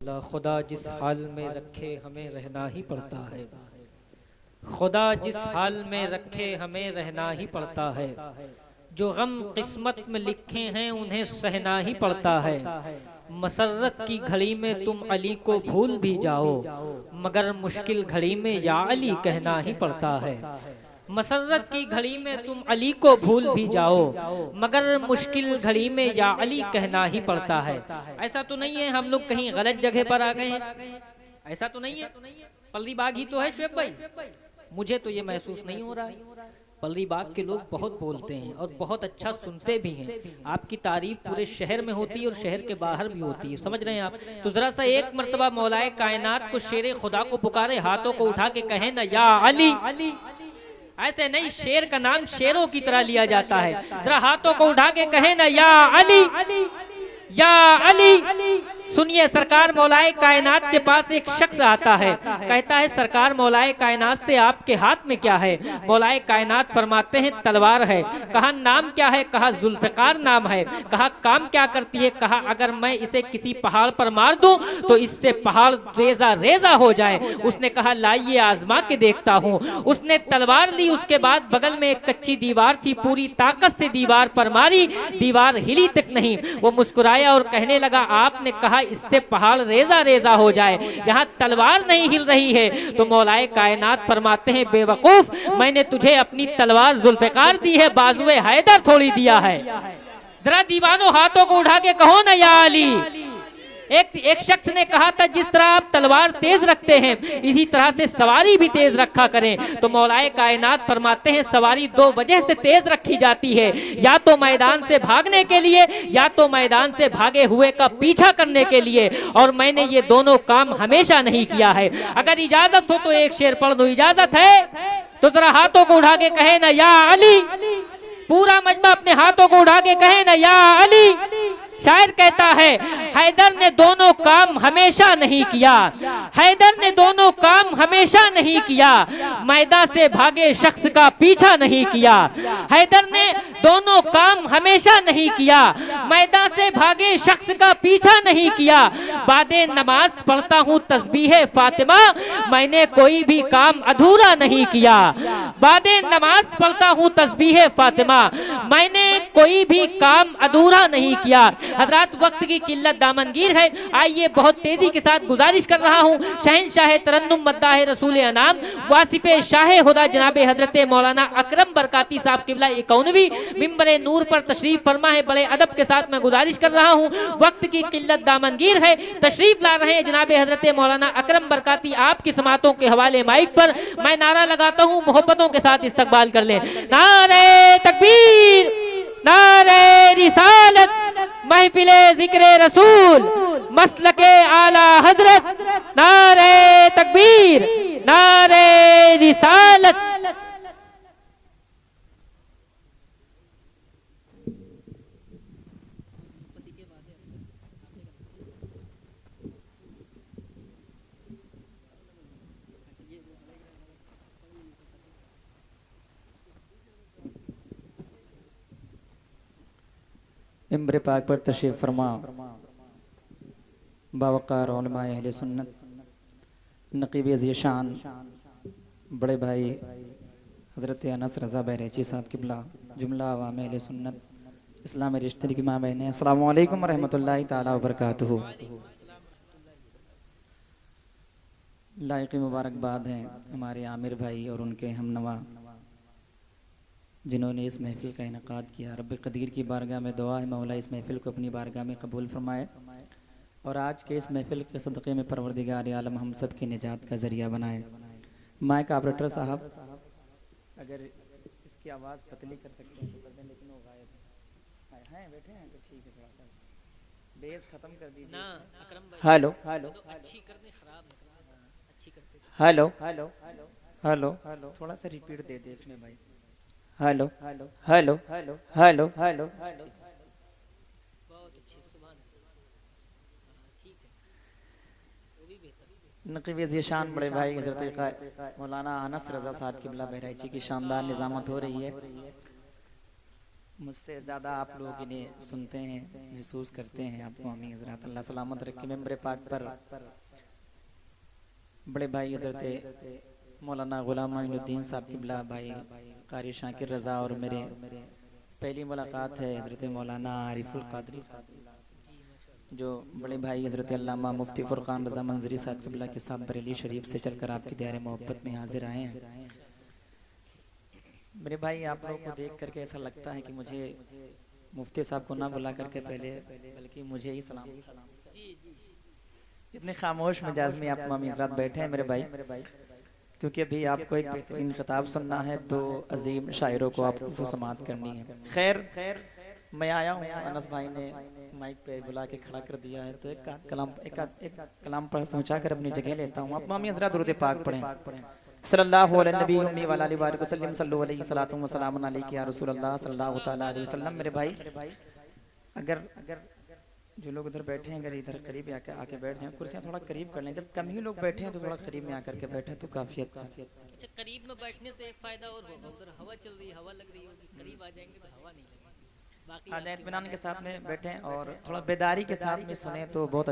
खुदा जिस हाल में रखे हमें रहना ही पड़ता है। खुदा जिस हाल में रखे हमें रहना ही पड़ता है। जो गम किस्मत में लिखे हैं उन्हें सहना ही पड़ता है। मसर्रत की घड़ी में तुम अली को भूल भी जाओ, मगर मुश्किल घड़ी में या अली कहना ही पड़ता है। मसर्रत की घड़ी में तुम अली को भूल भी जाओ, मगर मुश्किल घड़ी में या अली कहना ही पड़ता है। ऐसा तो नहीं है हम लोग कहीं गलत जगह पर आ गए हैं, ऐसा तो नहीं है। पल्ली बाग ही तो है शुएब भाई, मुझे तो ये महसूस नहीं हो रहा है। पल्ली बाग के लोग बहुत बोलते हैं और बहुत अच्छा सुनते भी हैं। आपकी तारीफ पूरे शहर में होती है और शहर के बाहर भी होती है, समझ रहे हैं आप। तो जरा सा एक मर्तबा मौलाए कायनात को शेर खुदा को पुकारे, हाथों को उठा के कहें ना या अली। ऐसे नहीं, शेर का नाम शेरों की तरह लिया जाता है। जरा हाथों को उठा के कहें ना या अली, या अली। सुनिए, सरकार मौलाए कायनात के पास एक शख्स आता है, कहता है सरकार मौलाए कायनात से आपके हाथ में क्या है? मौलाए कायनात फरमाते हैं तलवार है। कहा नाम क्या है? कहा जुल्फिकार नाम है। कहा काम क्या करती है? कहा अगर मैं इसे किसी पहाड़ पर मार दूं तो इससे पहाड़ रेजा रेजा हो जाए। उसने कहा लाइए आजमा के देखता हूँ। उसने तलवार ली, उसके बाद बगल में एक कच्ची दीवार थी, पूरी ताकत से दीवार पर मारी, दीवार हिली तक नहीं। वो मुस्कुराया और कहने लगा आपने कहा इससे पहाड़ रेजा रेजा हो जाए, यहाँ तलवार नहीं हिल रही है। तो मौलाए कायनात फरमाते हैं बेवकूफ, मैंने तुझे अपनी तलवार जुल्फिकार दी है, बाजुए हैदर थोड़ी दिया है। जरा दीवानों हाथों को उठा के कहो ना या अली। एक शख्स ने कहा था जिस तरह आप तलवार तेज रखते हैं इसी तरह से सवारी भी तेज रखा करें। तो मौलाए कायनात फरमाते हैं सवारी दो वजह से तेज रखी जाती है, या तो मैदान से भागने के लिए, या तो मैदान से भागे हुए का पीछा करने के लिए। और मैंने ये दोनों काम हमेशा नहीं किया है। अगर इजाजत हो तो एक शेर पढ़ दो, इजाजत है तो जरा हाथों को उठा के कहे ना या अली। पूरा मजमा अपने हाथों को उठा के कहे ना या अली। शायर कहता है हैदर ने दोनों काम हमेशा नहीं किया, हैदर ने दोनों काम हमेशा नहीं किया, मैदान से भागे शख्स का पीछा नहीं किया। हैदर ने दोनों काम हमेशा नहीं किया, मैदान से भागे शख्स का पीछा नहीं किया। बादे नमाज पढ़ता हूँ तस्बीह फातिमा, मैंने कोई भी काम अधूरा नहीं किया। बादे नमाज पढ़ता हूँ तस्बीह फातिमा, मैंने कोई भी काम अधूरा नहीं किया। हजरात वक्त की किल्लत दामनगीर है, आइए बहुत तेजी के साथ गुजारिश कर रहा हूँ शहनशाह तरन्नुम मद्दाह रसूल अनाम वासिफे शाह खुदा जनाबे हजरत मौलाना अकरम बरकाती साहब किबला 51वीं मिंबरे नूर पर तशरीफ फरमा है। बड़े अदब के साथ मैं गुजारिश कर रहा हूँ, वक्त की किल्लत दामनगीर है, तशरीफ ला रहे हैं जनाबे हजरत मौलाना अकरम बरकाती। आपकी समातों के हवाले माइक पर मैं नारा लगाता हूँ, मोहब्बतों के साथ इस्तकबाल कर लें। नारे तकबीर, नारे रिसालत, महफिले जिक्रे रसूल, मसलके आला हजरत। नारे तकबीर, नारे रिसालत। मिंबर पाक पर तशरीफ फरमा बावकार उलमा अहले सुन्नत नकीब ज़ीशान बड़े भाई हज़रत अनस रज़ा बहरैची साहब किबला, जुमला अवाम अहले सुन्नत इस्लामी रिश्ते की माँ बहनें, अस्सलामु अलैकुम रहमतुल्लाहि ताला व बरकातुहू। लायक़ मुबारकबाद हैं हमारे आमिर भाई और उनके हमनवा जिन्होंने इस महफ़िल का इनक़ाद किया। रब क़दीर की बारगाह में दुआ है मौला इस महफ़िल को अपनी बारगाह में कबूल फरमाए और आज के इस महफ़िल के सदक़े में परवरदिगार आलम हम सब की निजात का ज़रिया बनाए। माइक ऑपरेटर साहब अगर इसकी आवाज़ पतली कर सकते हैं तो कर दें, लेकिन वो गायब हैं, बैठे हैं तो ठीक है, थोड़ा सा बेस ख़त्म कर दीजिए। Hello hello hello hello hello, थोड़ा सा रिपीट दे दे इसमें भाई। Hello hello hello hello hello hello. Naqeeb Zeeshan बड़े भाई हज़रत मौलाना अनस रज़ा साहब किबला बहरैची की शानदार निज़ामत हो रही है। मुझसे ज़्यादा आप लोग इन्हें सुनते हैं, महसूस करते हैं। आपको अमी हज़रात अल्लाह सलामत रखे। मेंबर पाक पर बड़े भाई हज़रत मौलाना गुलाम मोइनुद्दीन साहब किबला, भाई कारी शाकिर रज़ा, और मेरे पहली मुलाकात है हज़रत मौलाना आरिफुल क़ादरी साहब, जो बड़े भाई हज़रत अल्लामा मुफ्ती फ़ुरक़ान रज़ा मंजरी साहब किबला के साथ बरेली शरीफ से चलकर आपकी दायरे मोहब्बत में हाजिर आए हैं। मेरे भाई, आप लोगों को देख करके ऐसा लगता है कि मुझे मुफ्ती साहब को ना बुला करके पहले बल्कि मुझे ही सलाम। इतने खामोश मिजाज में आप मामी हज़रात बैठे हैं मेरे भाई, क्योंकि अभी आपको एक बेहतरीन खिताब सुनना है, दो अजीम शायरों को आपको समाअत करनी है। खैर मैं आया हूँ, अनस भाई ने माइक पे बुला के खड़ा कर दिया है, तो एक कलाम पहुँचा कर अपनी जगह लेता हूँ। आप मामी हज़रात दुरूद पाक पढ़ें। सल्लल्लाहु अलैहि नबी व अलैहि वसल्लम सल्लु अलैहि सलातु व सलामुन अलैका या रसूलल्लाह सल्लल्लाहु तआला अलैहि वसल्लम। मेरे भाई, अगर जो लोग उधर बैठे हैं, अगर इधर करीब आके बैठ जाएं, कुर्सियाँ थोड़ा करीब कर लें। जब कम ही लोग बैठे हैं तो थोड़ा करीब में आकर के बैठे तो काफ़ी अच्छा। अच्छा, करीब में बैठने से एक फायदा और होगा, उधर हवा चल रही है, हवा लग रही होगी, करीब आ जाएंगे तो हवा नहीं लगेगी। बाकी आदत बनाने के साथ में बैठें और थोड़ा बेदारी के साथ में सुने तो बहुत अच्छा।